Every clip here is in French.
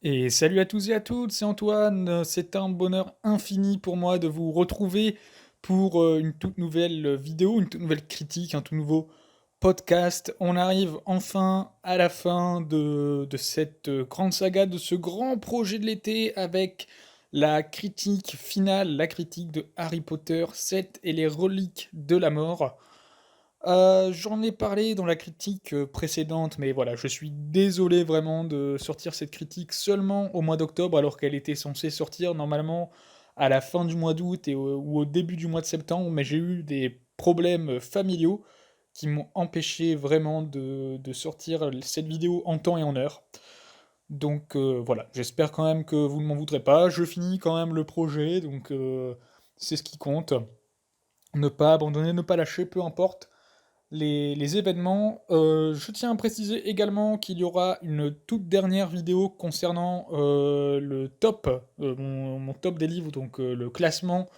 Et salut à tous et à toutes, c'est Antoine. C'est un bonheur infini pour moi de vous retrouver pour une toute nouvelle vidéo, une toute nouvelle critique, un tout nouveau podcast. On arrive enfin à la fin de cette grande saga, de ce grand projet de l'été avec la critique finale, la critique de Harry Potter 7 et les reliques de la mort. J'en ai parlé dans la critique précédente, mais voilà, je suis désolé vraiment de sortir cette critique seulement au mois d'octobre, alors qu'elle était censée sortir normalement à la fin du mois d'août ou au début du mois de septembre, mais j'ai eu des problèmes familiaux qui m'ont empêché vraiment de sortir cette vidéo en temps et en heure. Donc voilà, j'espère quand même que vous ne m'en voudrez pas. Je finis quand même le projet, donc c'est ce qui compte. Ne pas abandonner, ne pas lâcher, peu importe les événements. Je tiens à préciser également qu'il y aura une toute dernière vidéo concernant le top, mon top des livres, donc le classement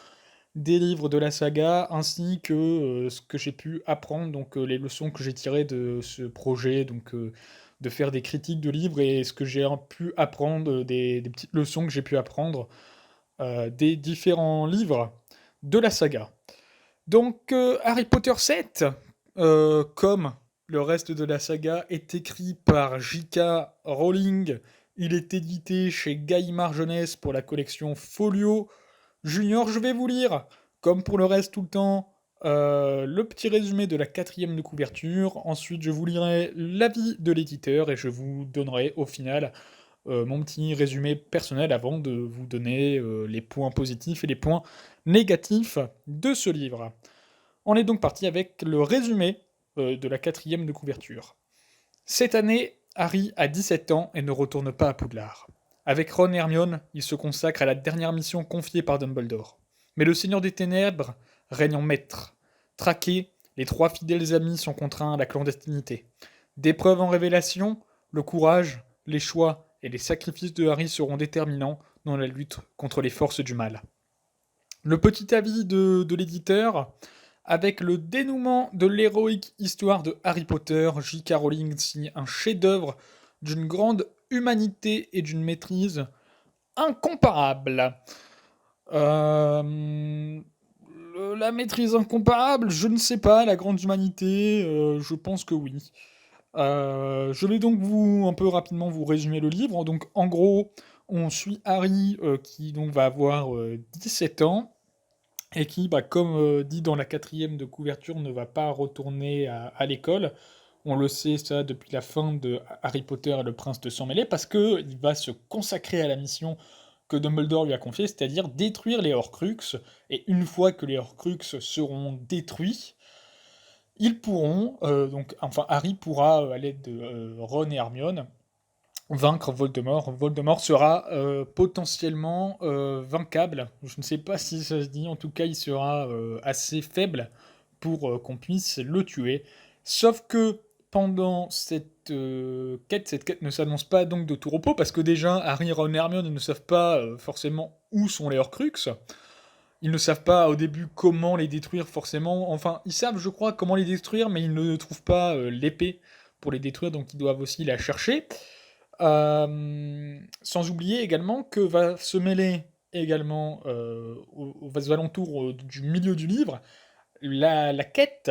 des livres de la saga, ainsi que ce que j'ai pu apprendre, donc les leçons que j'ai tirées de ce projet, donc de faire des critiques de livres et ce que j'ai pu apprendre, des petites leçons que j'ai pu apprendre des différents livres de la saga. Donc Harry Potter 7, comme le reste de la saga, est écrit par J.K. Rowling. Il est édité chez Gallimard Jeunesse pour la collection Folio Junior. Je vais vous lire, comme pour le reste tout le temps, le petit résumé de la quatrième de couverture. Ensuite, je vous lirai l'avis de l'éditeur et je vous donnerai au final mon petit résumé personnel avant de vous donner les points positifs et les points négatifs de ce livre. On est donc parti avec le résumé de la quatrième de couverture. Cette année, Harry a 17 ans et ne retourne pas à Poudlard. Avec Ron et Hermione, il se consacre à la dernière mission confiée par Dumbledore. Mais le Seigneur des Ténèbres règne en maître. Traqués, les trois fidèles amis sont contraints à la clandestinité. D'épreuve en révélation, le courage, les choix et les sacrifices de Harry seront déterminants dans la lutte contre les forces du mal. Le petit avis de l'éditeur, avec le dénouement de l'héroïque histoire de Harry Potter, J.K. Rowling signe un chef-d'œuvre d'une grande humanité et d'une maîtrise incomparable. La maîtrise incomparable, je ne sais pas, la grande humanité, je pense que oui. Je vais donc un peu rapidement vous résumer le livre. Donc en gros, on suit Harry qui donc va avoir 17 ans et qui, bah, comme dit dans la quatrième de couverture, ne va pas retourner à l'école. On le sait ça depuis la fin de Harry Potter et le Prince de Sang-Mêlé, parce que il va se consacrer à la mission que Dumbledore lui a confiée, c'est-à-dire détruire les Horcruxes. Et une fois que les Horcruxes seront détruits, ils pourront, donc, enfin Harry pourra, à l'aide de Ron et Hermione, vaincre Voldemort. Voldemort sera potentiellement vaincable. Je ne sais pas si ça se dit, en tout cas il sera assez faible pour qu'on puisse le tuer. Sauf que pendant cette quête ne s'annonce pas donc de tout repos, parce que déjà Harry, Ron et Hermione ne savent pas forcément où sont les Horcruxes. Ils ne savent pas au début comment les détruire forcément. Enfin, ils savent, je crois, comment les détruire, mais ils ne trouvent pas l'épée pour les détruire, donc ils doivent aussi la chercher. Sans oublier également que va se mêler également aux alentours du milieu du livre la quête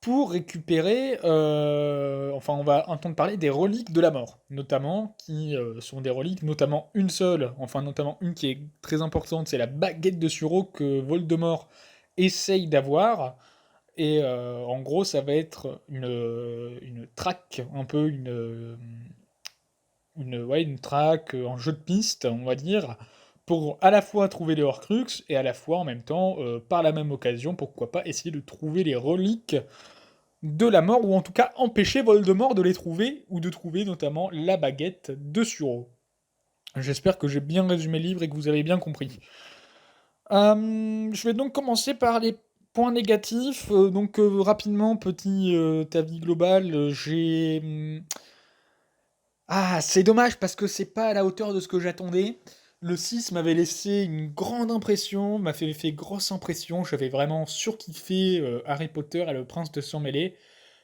pour récupérer, enfin on va entendre parler des reliques de la mort, notamment, qui sont des reliques, notamment une seule, enfin notamment une qui est très importante, c'est la baguette de Suro que Voldemort essaye d'avoir, et en gros ça va être une traque, un peu une track en jeu de piste, on va dire, pour à la fois trouver les Horcruxes et à la fois en même temps, par la même occasion, pourquoi pas essayer de trouver les reliques de la mort, ou en tout cas empêcher Voldemort de les trouver, ou de trouver notamment la baguette de Suro. J'espère que j'ai bien résumé le livre et que vous avez bien compris. Je vais donc commencer par les points négatifs. Donc rapidement, petit avis global, ah, c'est dommage parce que c'est pas à la hauteur de ce que j'attendais. Le 6 m'avait laissé une grande impression, m'a fait grosse impression. J'avais vraiment surkiffé Harry Potter et le Prince de Sang-Mêlé.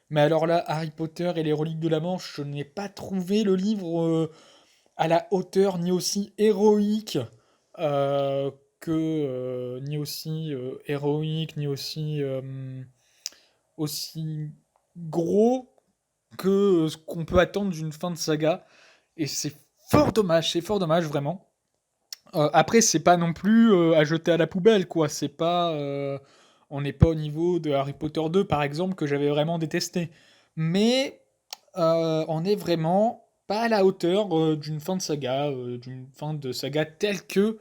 Mais alors là, Harry Potter et les Reliques de la Manche, je n'ai pas trouvé le livre à la hauteur, ni aussi héroïque ni aussi héroïque, ni aussi, aussi gros que ce qu'on peut attendre d'une fin de saga. Et c'est fort dommage vraiment. Après, c'est pas non plus à jeter à la poubelle, quoi. C'est pas, on n'est pas au niveau de Harry Potter 2, par exemple, que j'avais vraiment détesté. Mais on est vraiment pas à la hauteur d'une fin de saga, d'une fin de saga telle que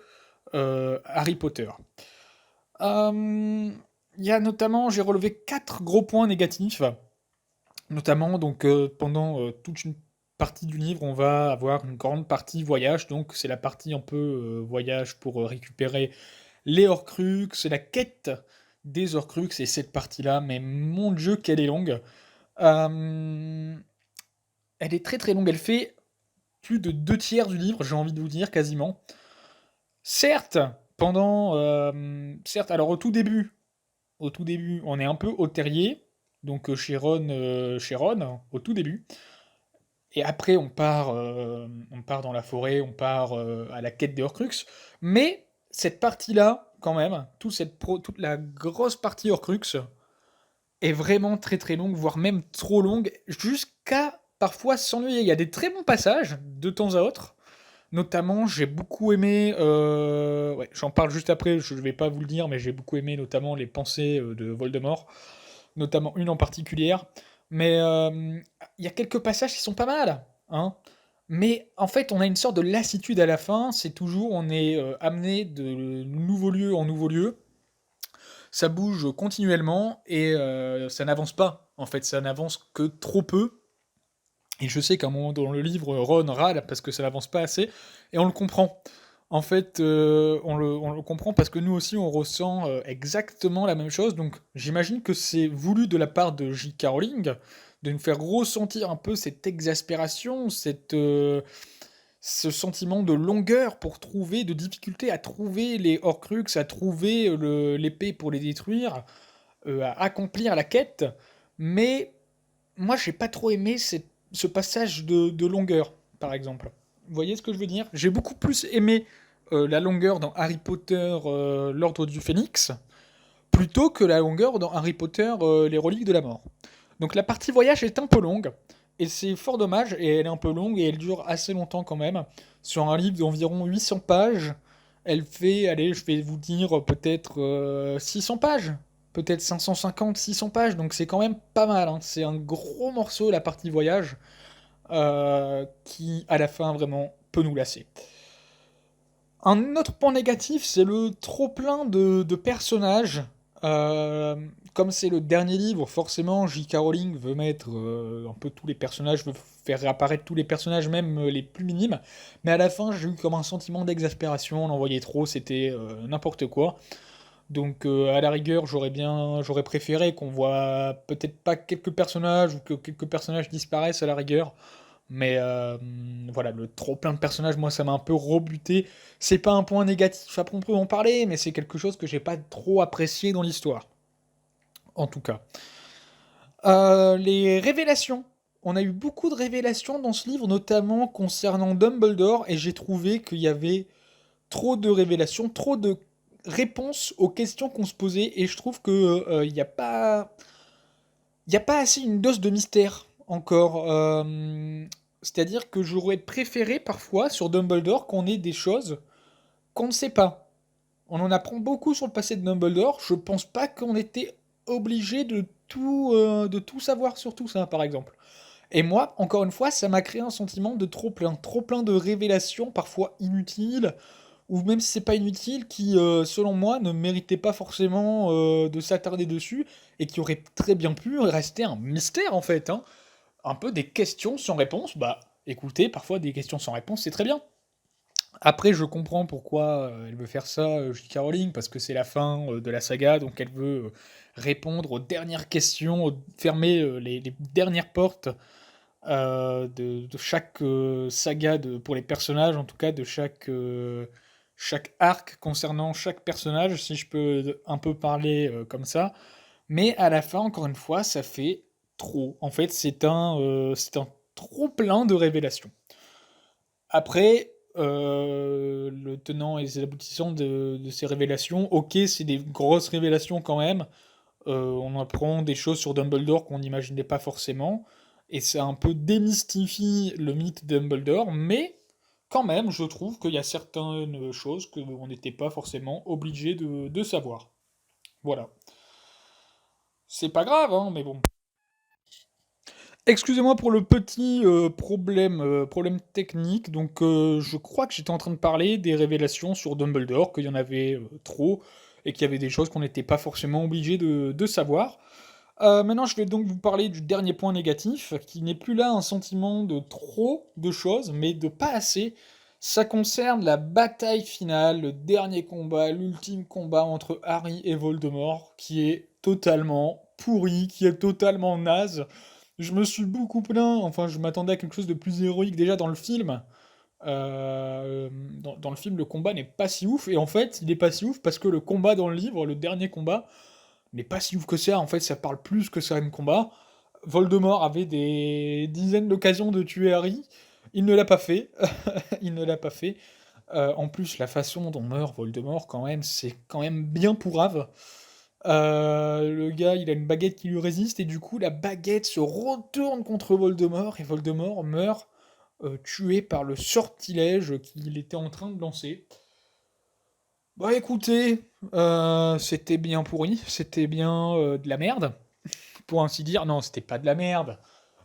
Harry Potter. Euh, Il y a notamment, j'ai relevé quatre gros points négatifs. Notamment, donc, pendant toute une partie du livre, on va avoir une grande partie voyage. Donc, c'est la partie un peu voyage pour récupérer les Horcruxes, c'est la quête des Horcruxes. Et cette partie-là, mais mon Dieu, qu'elle est longue. Euh, Elle est très très longue. Elle fait plus de deux tiers du livre, j'ai envie de vous dire, quasiment. Certes, certes, alors au tout début, on est un peu au terrier, donc chez Ron, au tout début. Et après, on part dans la forêt, on part à la quête des Horcruxes. Mais cette partie-là, quand même, toute la grosse partie Horcrux est vraiment très très longue, voire même trop longue, jusqu'à parfois s'ennuyer. Il y a des très bons passages de temps à autre. Notamment, j'ai beaucoup aimé, ouais, j'en parle juste après, je ne vais pas vous le dire, mais j'ai beaucoup aimé notamment les pensées de Voldemort, notamment une en particulière. Mais il y a quelques passages qui sont pas mal, hein. Mais en fait, on a une sorte de lassitude à la fin. C'est toujours, on est amené de nouveau lieu en nouveau lieu. Ça bouge continuellement et ça n'avance pas. En fait, ça n'avance que trop peu. Et je sais qu'à un moment dans le livre, Ron râle parce que ça n'avance pas assez, et on le comprend. En fait, on le comprend parce que nous aussi, on ressent exactement la même chose. Donc, j'imagine que c'est voulu de la part de J.K. Rowling de nous faire ressentir un peu cette exaspération, ce sentiment de longueur pour trouver, de difficulté à trouver les Horcruxes, à trouver l'épée pour les détruire, à accomplir la quête. Mais moi, j'ai pas trop aimé ce passage de longueur, par exemple. Vous voyez ce que je veux dire? J'ai beaucoup plus aimé la longueur dans Harry Potter, l'Ordre du Phénix, plutôt que la longueur dans Harry Potter, les Reliques de la Mort. Donc la partie voyage est un peu longue, et c'est fort dommage, et elle est un peu longue, et elle dure assez longtemps quand même. Sur un livre d'environ 800 pages, elle fait, allez, je vais vous dire, peut-être 600 pages, peut-être 550, 600 pages, donc c'est quand même pas mal, hein. C'est un gros morceau, la partie voyage, qui, à la fin, vraiment, peut nous lasser. Un autre point négatif, c'est le trop-plein de personnages. Euh, Comme c'est le dernier livre, forcément, J.K. Rowling veut mettre un peu tous les personnages, veut faire réapparaître tous les personnages, même les plus minimes. Mais à la fin, j'ai eu comme un sentiment d'exaspération, on en voyait trop, c'était n'importe quoi. Donc à la rigueur, j'aurais préféré qu'on voit peut-être pas quelques personnages ou que quelques personnages disparaissent à la rigueur. Mais voilà, le trop plein de personnages, moi, ça m'a un peu rebuté. C'est pas un point négatif à proprement parler, mais c'est quelque chose que j'ai pas trop apprécié dans l'histoire, en tout cas. Les révélations. On a eu beaucoup de révélations dans ce livre, notamment concernant Dumbledore, et j'ai trouvé qu'il y avait trop de révélations, trop de réponses aux questions qu'on se posait, et je trouve que il n'y a pas assez une dose de mystère encore. C'est-à-dire que j'aurais préféré parfois sur Dumbledore qu'on ait des choses qu'on ne sait pas. On en apprend beaucoup sur le passé de Dumbledore. Je pense pas qu'on était obligé de tout savoir sur tout ça, par exemple. Et moi, encore une fois, ça m'a créé un sentiment de trop plein de révélations, parfois inutiles, ou même si c'est pas inutile, qui, selon moi, ne méritait pas forcément de s'attarder dessus, et qui aurait très bien pu rester un mystère, en fait, hein. Un peu des questions sans réponse, bah, écoutez, parfois des questions sans réponse, c'est très bien. Après, je comprends pourquoi elle veut faire ça, J.K. Rowling, parce que c'est la fin de la saga, donc elle veut répondre aux dernières questions, fermer les dernières portes de chaque saga pour les personnages, en tout cas de chaque arc concernant chaque personnage, si je peux un peu parler comme ça. Mais à la fin, encore une fois, ça fait trop. En fait, c'est un trop plein de révélations. Après, le tenant et les aboutissants de ces révélations, ok, c'est des grosses révélations quand même. On apprend des choses sur Dumbledore qu'on n'imaginait pas forcément, et ça un peu démystifie le mythe de Dumbledore, mais quand même, je trouve qu'il y a certaines choses qu'on n'était pas forcément obligé de savoir. Voilà. C'est pas grave, hein, mais bon. Excusez-moi pour le petit problème technique. Donc, je crois que j'étais en train de parler des révélations sur Dumbledore, qu'il y en avait trop, et qu'il y avait des choses qu'on n'était pas forcément obligé de savoir. Maintenant, je vais donc vous parler du dernier point négatif, qui n'est plus là un sentiment de trop de choses, mais de pas assez. Ça concerne la bataille finale, le dernier combat, l'ultime combat entre Harry et Voldemort, qui est totalement pourri, qui est totalement naze. Je me suis beaucoup plaint, enfin je m'attendais à quelque chose de plus héroïque déjà dans le film. Dans le film, le combat n'est pas si ouf, et en fait, il est pas si ouf parce que le combat dans le livre, le dernier combat, n'est pas si ouf que ça. En fait, ça parle plus que ça un combat. Voldemort avait des dizaines d'occasions de tuer Harry. Il ne l'a pas fait. Il ne l'a pas fait. En plus, la façon dont meurt Voldemort, quand même, c'est quand même bien pourrave. Le gars, il a une baguette qui lui résiste, et du coup, la baguette se retourne contre Voldemort, et Voldemort meurt tué par le sortilège qu'il était en train de lancer. Bah écoutez, c'était bien pourri, c'était bien de la merde, pour ainsi dire. Non, c'était pas de la merde,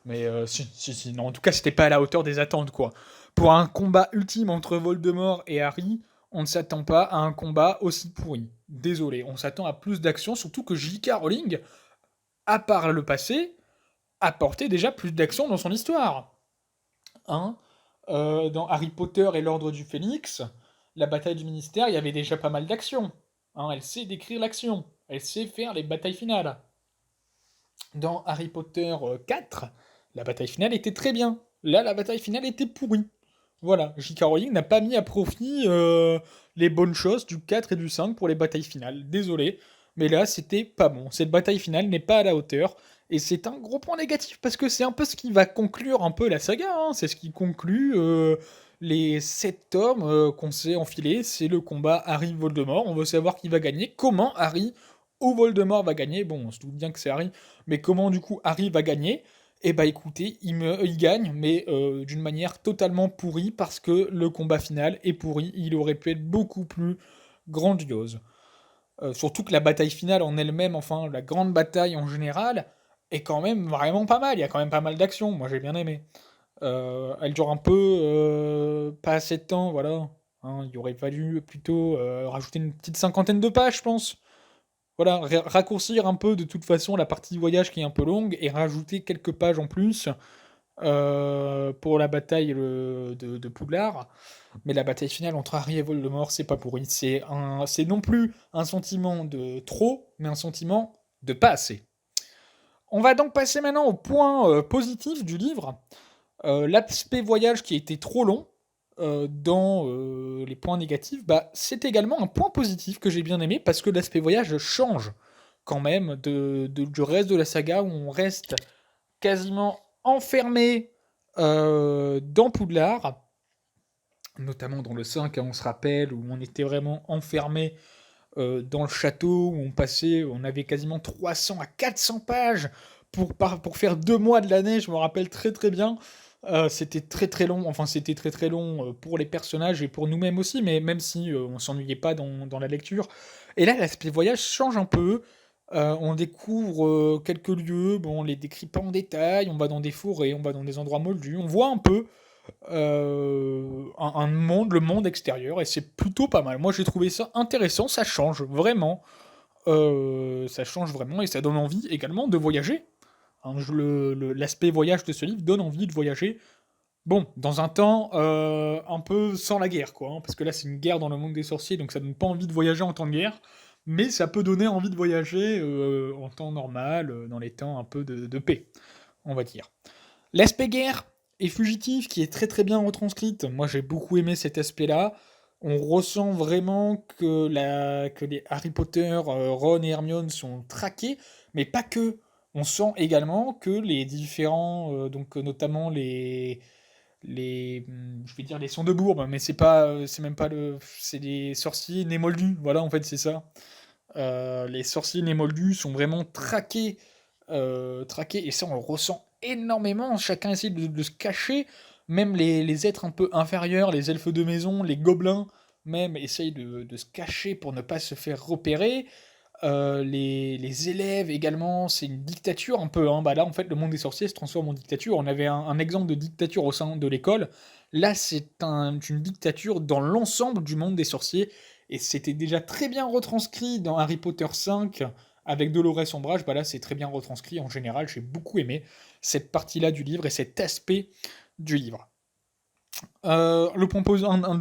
mais si, non, en tout cas, c'était pas à la hauteur des attentes, quoi. Pour un combat ultime entre Voldemort et Harry, on ne s'attend pas à un combat aussi pourri. Désolé, on s'attend à plus d'action, surtout que J.K. Rowling, à part le passé, apportait déjà plus d'action dans son histoire. Hein. Dans Harry Potter et l'Ordre du Phénix, la bataille du ministère, il y avait déjà pas mal d'action. Hein, elle sait décrire l'action, elle sait faire les batailles finales. Dans Harry Potter 4, la bataille finale était très bien. Là, la bataille finale était pourrie. Voilà, J.K. Rowling n'a pas mis à profit les bonnes choses du 4 et du 5 pour les batailles finales. Désolé, mais là, c'était pas bon. Cette bataille finale n'est pas à la hauteur. Et c'est un gros point négatif parce que c'est un peu ce qui va conclure un peu la saga. Hein. C'est ce qui conclut les 7 tomes qu'on s'est enfilés. C'est le combat Harry-Voldemort. On veut savoir qui va gagner, comment Harry ou Voldemort va gagner. Bon, on se doute bien que c'est Harry, mais comment du coup Harry va gagner. Eh bah écoutez, il gagne, mais d'une manière totalement pourrie, parce que le combat final est pourri, il aurait pu être beaucoup plus grandiose. Surtout que la bataille finale en elle-même, enfin la grande bataille en général, est quand même vraiment pas mal, il y a quand même pas mal d'action, moi j'ai bien aimé. Elle dure un peu, pas assez de temps, voilà. Hein, il aurait fallu plutôt rajouter une petite cinquantaine de pages, je pense. Voilà, raccourcir un peu de toute façon la partie voyage qui est un peu longue et rajouter quelques pages en plus pour la bataille de Poudlard. Mais la bataille finale entre Harry et Voldemort, c'est pas pourri. C'est non plus un sentiment de trop, mais un sentiment de pas assez. On va donc passer maintenant au point positif du livre. L'aspect voyage qui a été trop long dans les points négatifs, bah, c'est également un point positif que j'ai bien aimé parce que l'aspect voyage change quand même du reste de la saga où on reste quasiment enfermé dans Poudlard, notamment dans le 5, hein, on se rappelle, où on était vraiment enfermé dans le château, où on avait quasiment 300 à 400 pages pour faire 2 mois de l'année, je me rappelle très très bien. C'était très très long, enfin c'était très très long pour les personnages et pour nous-mêmes aussi, mais même si on s'ennuyait pas dans la lecture. Et là, l'aspect voyage change un peu. On découvre quelques lieux, bon, on les décrit pas en détail, on va dans des forêts, on va dans des endroits moldus, on voit un peu un monde, le monde extérieur, et c'est plutôt pas mal. Moi j'ai trouvé ça intéressant, ça change vraiment. Ça change vraiment et ça donne envie également de voyager. Hein, l'aspect voyage de ce livre donne envie de voyager. Bon, dans un temps un peu sans la guerre, quoi. Hein, parce que là, c'est une guerre dans le monde des sorciers, donc ça donne pas envie de voyager en temps de guerre. Mais ça peut donner envie de voyager en temps normal, dans les temps un peu de paix, on va dire. L'aspect guerre et fugitif qui est très très bien retranscrite. Moi, j'ai beaucoup aimé cet aspect-là. On ressent vraiment que les Harry Potter, Ron et Hermione sont traqués, mais pas que. On sent également que les différents, donc notamment je vais dire les sons de bourbe, mais c'est pas, c'est même pas c'est les sorciers nés moldus. Voilà, en fait, c'est ça. Les sorciers nés moldus sont vraiment traqués, et ça, on le ressent énormément. Chacun essaie de se cacher. Même les êtres un peu inférieurs, les elfes de maison, les gobelins, même, essayent de se cacher pour ne pas se faire repérer. Les élèves également, c'est une dictature un peu, hein. Bah là, en fait, le monde des sorciers se transforme en dictature. On avait un exemple de dictature au sein de l'école. Là, une dictature dans l'ensemble du monde des sorciers. Et c'était déjà très bien retranscrit dans Harry Potter 5 avec Dolores Umbridge. Bah là, c'est très bien retranscrit. En général, j'ai beaucoup aimé cette partie-là du livre et cet aspect du livre. Un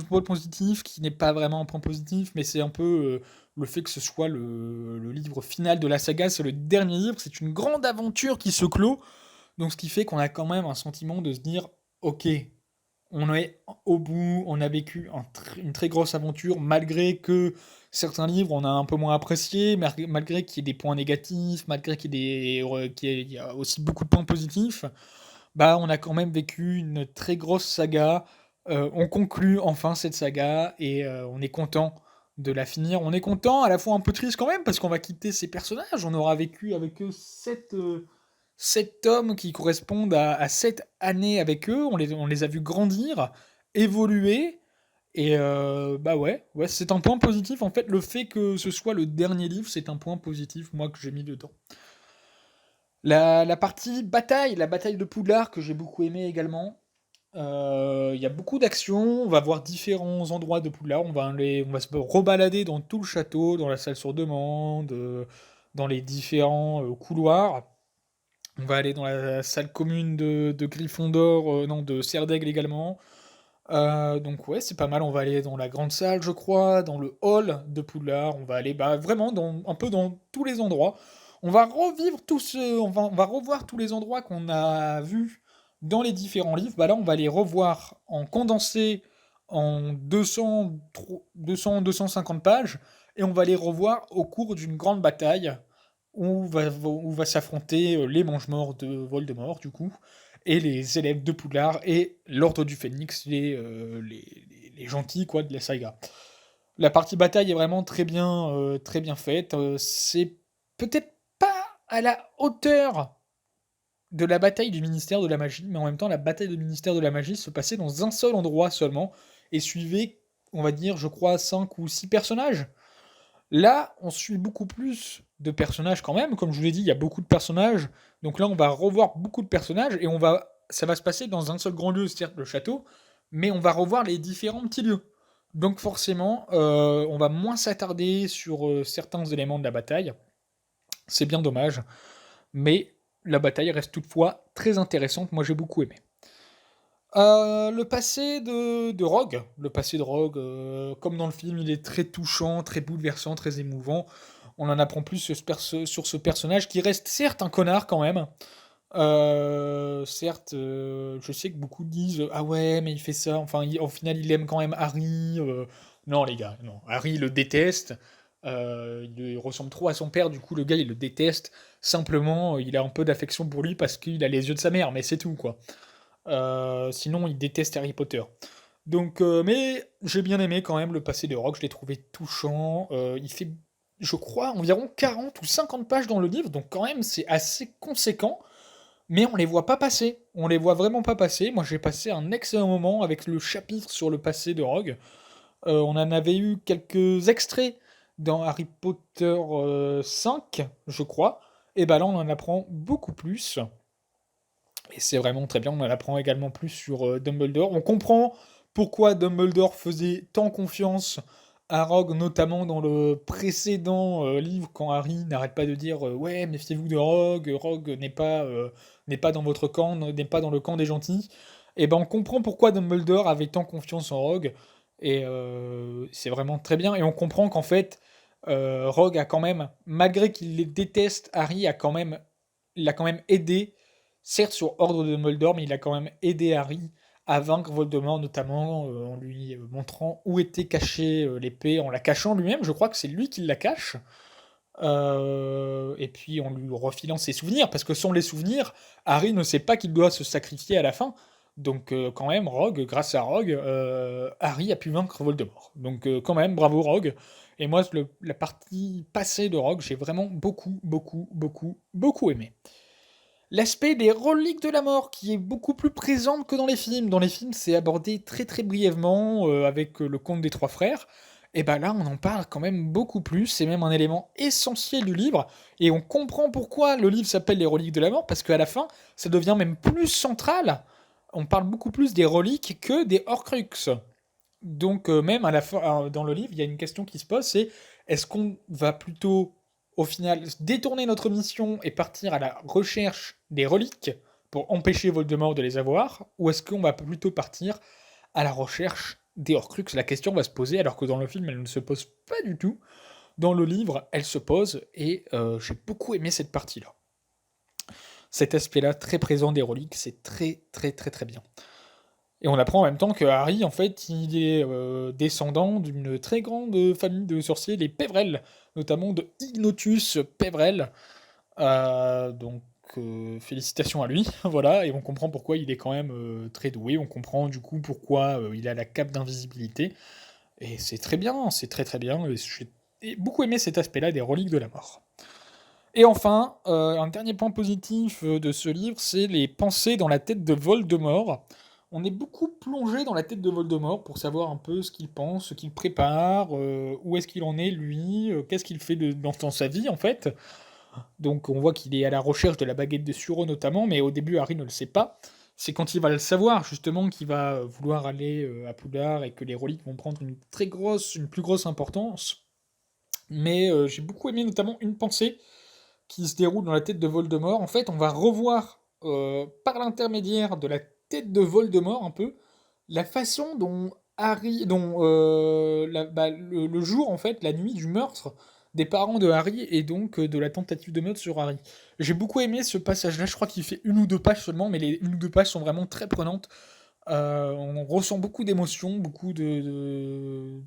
point positif qui n'est pas vraiment un point positif, mais c'est un peu le fait que ce soit le livre final de la saga, c'est le dernier livre, c'est une grande aventure qui se clôt, donc ce qui fait qu'on a quand même un sentiment de se dire, ok, on est au bout, on a vécu une très grosse aventure, malgré que certains livres on a un peu moins apprécié, malgré qu'il y ait des points négatifs, malgré qu'il y a aussi beaucoup de points positifs. Bah, on a quand même vécu une très grosse saga. On conclut enfin cette saga et on est content de la finir. On est content, à la fois un peu triste quand même, parce qu'on va quitter ces personnages. On aura vécu avec eux sept tomes qui correspondent à 7 années avec eux. On les a vus grandir, évoluer. Et bah ouais, c'est un point positif. En fait, le fait que ce soit le dernier livre, c'est un point positif, moi, que j'ai mis dedans. La partie bataille, la bataille de Poudlard, que j'ai beaucoup aimé également. Il y a beaucoup d'actions, on va voir différents endroits de Poudlard, on va se rebalader dans tout le château, dans la salle sur demande, dans les différents couloirs. On va aller dans la salle commune de Gryffondor, non, de Serdaigle également. Donc ouais, c'est pas mal, on va aller dans la grande salle, je crois, dans le hall de Poudlard, on va aller bah, vraiment un peu dans tous les endroits. On va revoir tous les endroits qu'on a vus dans les différents livres. Bah là, on va les revoir en condensé en 200-250 pages, et on va les revoir au cours d'une grande bataille où va s'affronter les Mange-Morts de Voldemort, du coup, et les élèves de Poudlard et l'Ordre du Phénix, les gentils quoi de la saga. La partie bataille est vraiment très bien faite. C'est peut-être pas à la hauteur de la bataille du ministère de la magie, mais en même temps la bataille du ministère de la magie se passait dans un seul endroit seulement et suivait, on va dire, je crois, 5 ou 6 personnages. Là, on suit beaucoup plus de personnages quand même. Comme je vous l'ai dit, il y a beaucoup de personnages. Donc là, on va revoir beaucoup de personnages et ça va se passer dans un seul grand lieu, c'est-à-dire le château, mais on va revoir les différents petits lieux. Donc forcément, on va moins s'attarder sur certains éléments de la bataille. C'est bien dommage, mais la bataille reste toutefois très intéressante. Moi, j'ai beaucoup aimé. Le passé de Rogue. Le passé de Rogue, comme dans le film, il est très touchant, très bouleversant, très émouvant. On en apprend plus sur ce personnage qui reste certes un connard quand même. Certes, je sais que beaucoup disent ah ouais, mais il fait ça. Enfin, au final, il aime quand même Harry. Non, les gars, non. Harry le déteste. Il ressemble trop à son père, du coup, le gars, il le déteste. Simplement, il a un peu d'affection pour lui parce qu'il a les yeux de sa mère, mais c'est tout, quoi. Sinon, il déteste Harry Potter. Donc, mais j'ai bien aimé quand même le passé de Rogue, je l'ai trouvé touchant. Il fait, je crois, environ 40 ou 50 pages dans le livre, donc quand même c'est assez conséquent, mais on les voit pas passer. On les voit vraiment pas passer. Moi j'ai passé un excellent moment avec le chapitre sur le passé de Rogue. On en avait eu quelques extraits dans Harry Potter 5, je crois. Et bah là on en apprend beaucoup plus. Et c'est vraiment très bien, on en apprend également plus sur Dumbledore. On comprend pourquoi Dumbledore faisait tant confiance à Rogue, notamment dans le précédent livre, quand Harry n'arrête pas de dire ouais, méfiez-vous de Rogue, Rogue n'est pas dans votre camp, n'est pas dans le camp des gentils. Et ben on comprend pourquoi Dumbledore avait tant confiance en Rogue, et c'est vraiment très bien. Et on comprend qu'en fait, Rogue a quand même, malgré qu'il les déteste, Harry l'a quand même aidé, certes sur ordre de Dumbledore, mais il a quand même aidé Harry à vaincre Voldemort, notamment en lui montrant où était cachée l'épée, en la cachant lui-même, je crois que c'est lui qui la cache, et puis en lui refilant ses souvenirs, parce que sans les souvenirs, Harry ne sait pas qu'il doit se sacrifier à la fin, Donc quand même, Rogue, grâce à Rogue, Harry a pu vaincre Voldemort. Donc quand même, bravo Rogue. Et moi, la partie passée de Rogue, j'ai vraiment beaucoup, beaucoup, beaucoup, beaucoup aimé. L'aspect des reliques de la mort, qui est beaucoup plus présente que dans les films. Dans les films, c'est abordé très très brièvement avec le conte des trois frères. Et ben là, on en parle quand même beaucoup plus. C'est même un élément essentiel du livre. Et on comprend pourquoi le livre s'appelle Les reliques de la mort, parce qu'à la fin, ça devient même plus central. On parle beaucoup plus des reliques que des Horcruxes. Donc même à la fin, dans le livre, il y a une question qui se pose, c'est est-ce qu'on va plutôt, au final, détourner notre mission et partir à la recherche des reliques pour empêcher Voldemort de les avoir, ou est-ce qu'on va plutôt partir à la recherche des Horcruxes? La question va se poser, alors que dans le film, elle ne se pose pas du tout. Dans le livre, elle se pose, et j'ai beaucoup aimé cette partie-là. Cet aspect-là, très présent des reliques, c'est très très très très bien. Et on apprend en même temps que Harry, en fait, il est descendant d'une très grande famille de sorciers, les Pévrel, notamment de Ignotus Pévrel. Donc, félicitations à lui, voilà, et on comprend pourquoi il est quand même très doué, on comprend du coup pourquoi il a la cape d'invisibilité, et c'est très bien, c'est très très bien, et j'ai beaucoup aimé cet aspect-là des reliques de la mort. Et enfin, un dernier point positif de ce livre, c'est les pensées dans la tête de Voldemort. On est beaucoup plongé dans la tête de Voldemort pour savoir un peu ce qu'il pense, ce qu'il prépare, où est-ce qu'il en est lui, qu'est-ce qu'il fait dans sa vie en fait. Donc on voit qu'il est à la recherche de la baguette de Suro notamment, mais au début Harry ne le sait pas. C'est quand il va le savoir justement qu'il va vouloir aller à Poudlard et que les reliques vont prendre une plus grosse importance. Mais j'ai beaucoup aimé notamment une pensée qui se déroule dans la tête de Voldemort. En fait, on va revoir par l'intermédiaire de la tête de Voldemort un peu la façon dont Harry, dont le jour en fait, la nuit du meurtre des parents de Harry et donc de la tentative de meurtre sur Harry. J'ai beaucoup aimé ce passage-là. Je crois qu'il fait une ou deux pages seulement, mais les une ou deux pages sont vraiment très prenantes. On ressent beaucoup d'émotions, beaucoup d'émotions,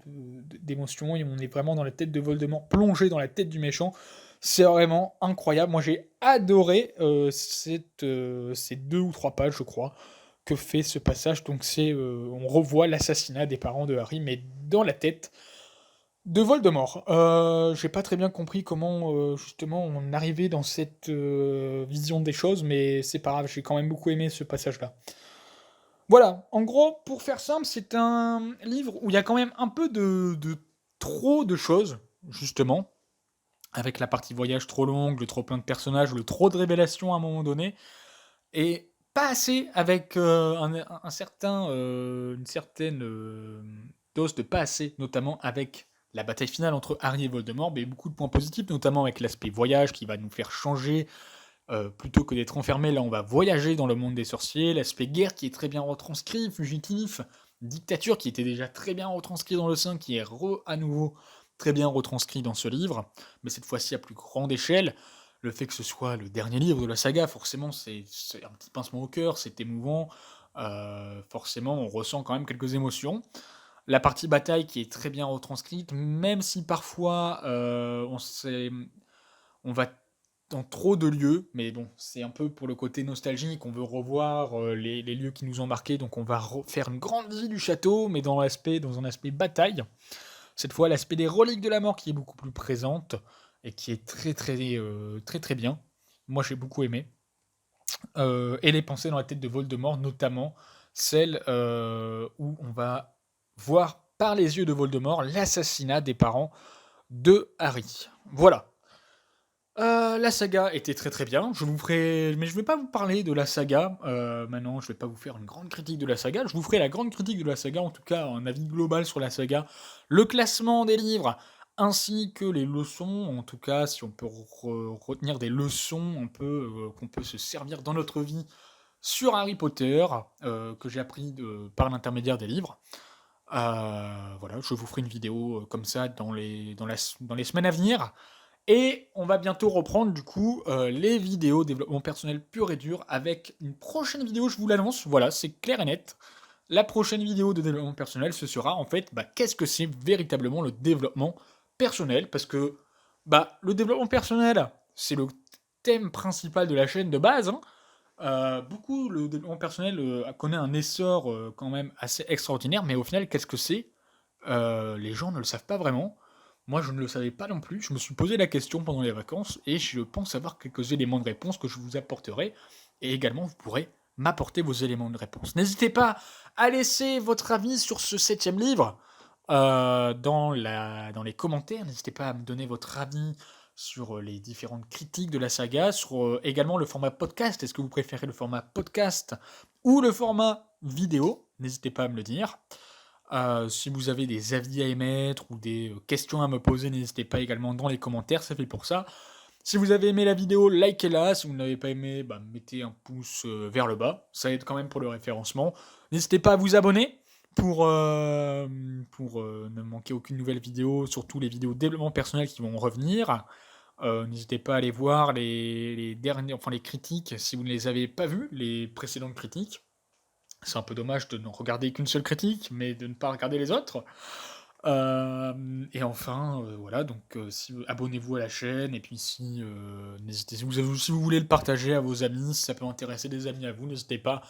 et on est vraiment dans la tête de Voldemort, plongé dans la tête du méchant. C'est vraiment incroyable. Moi, j'ai adoré ces deux ou trois pages, je crois, que fait ce passage. Donc, on revoit l'assassinat des parents de Harry, mais dans la tête de Voldemort. J'ai pas très bien compris comment, justement, on arrivait dans cette vision des choses, mais c'est pas grave, j'ai quand même beaucoup aimé ce passage-là. Voilà, en gros, pour faire simple, c'est un livre où il y a quand même un peu de trop de choses, justement, avec la partie voyage trop longue, le trop plein de personnages, le trop de révélations à un moment donné, et pas assez avec une certaine dose de pas assez, notamment avec la bataille finale entre Harry et Voldemort, mais beaucoup de points positifs, notamment avec l'aspect voyage qui va nous faire changer. Plutôt que d'être enfermé, là on va voyager dans le monde des sorciers, l'aspect guerre qui est très bien retranscrit, fugitif, dictature qui était déjà très bien retranscrit dans le 5, qui est à nouveau très bien retranscrit dans ce livre, mais cette fois-ci à plus grande échelle. Le fait que ce soit le dernier livre de la saga, forcément c'est un petit pincement au cœur, c'est émouvant, forcément on ressent quand même quelques émotions. La partie bataille qui est très bien retranscrite, même si parfois on va dans trop de lieux, mais bon, c'est un peu pour le côté nostalgique, on veut revoir les lieux qui nous ont marqués, donc on va faire une grande visite du château, mais dans un aspect bataille. Cette fois, l'aspect des reliques de la mort qui est beaucoup plus présente et qui est très très très très bien. Moi, j'ai beaucoup aimé. Et les pensées dans la tête de Voldemort, notamment celle où on va voir par les yeux de Voldemort l'assassinat des parents de Harry. Voilà. La saga était très très bien. Mais je vais pas vous parler de la saga. Maintenant, je vais pas vous faire une grande critique de la saga. Je vous ferai la grande critique de la saga, en tout cas un avis global sur la saga, le classement des livres, ainsi que les leçons. En tout cas, si on peut retenir des leçons, qu'on peut se servir dans notre vie sur Harry Potter, que j'ai appris par l'intermédiaire des livres. Voilà, je vous ferai une vidéo comme ça dans les semaines à venir. Et on va bientôt reprendre du coup les vidéos développement personnel pur et dur avec une prochaine vidéo, je vous l'annonce, voilà, c'est clair et net. La prochaine vidéo de développement personnel, ce sera en fait, qu'est-ce que c'est véritablement le développement personnel, parce que le développement personnel, c'est le thème principal de la chaîne de base, hein, Beaucoup le développement personnel, connaît un essor, quand même assez extraordinaire, mais au final, qu'est-ce que c'est? Les gens ne le savent pas vraiment. Moi, je ne le savais pas non plus. Je me suis posé la question pendant les vacances et je pense avoir quelques éléments de réponse que je vous apporterai et également vous pourrez m'apporter vos éléments de réponse. N'hésitez pas à laisser votre avis sur ce 7e livre, dans les commentaires. N'hésitez pas à me donner votre avis sur, les différentes critiques de la saga, sur, également le format podcast. Est-ce que vous préférez le format podcast ou le format vidéo? N'hésitez pas à me le dire. Si vous avez des avis à émettre ou des questions à me poser, n'hésitez pas également dans les commentaires, c'est fait pour ça. Si vous avez aimé la vidéo, likez-la. Si vous n'avez pas aimé, bah, mettez un pouce vers le bas. Ça aide quand même pour le référencement. N'hésitez pas à vous abonner pour ne manquer aucune nouvelle vidéo, surtout les vidéos développement personnel qui vont revenir. N'hésitez pas à aller voir les derniers, enfin les critiques si vous ne les avez pas vues, les précédentes critiques. C'est un peu dommage de ne regarder qu'une seule critique, mais de ne pas regarder les autres. Et enfin, voilà, donc abonnez-vous à la chaîne, et puis n'hésitez, si vous voulez le partager à vos amis, si ça peut intéresser des amis à vous, n'hésitez pas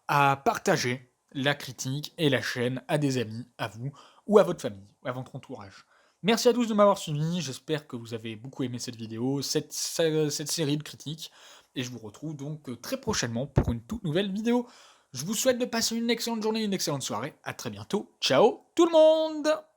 à partager la critique et la chaîne à des amis à vous, ou à votre famille, à votre entourage. Merci à tous de m'avoir suivi, j'espère que vous avez beaucoup aimé cette vidéo, cette série de critiques, et je vous retrouve donc très prochainement pour une toute nouvelle vidéo. Je vous souhaite de passer une excellente journée, une excellente soirée. À très bientôt. Ciao tout le monde!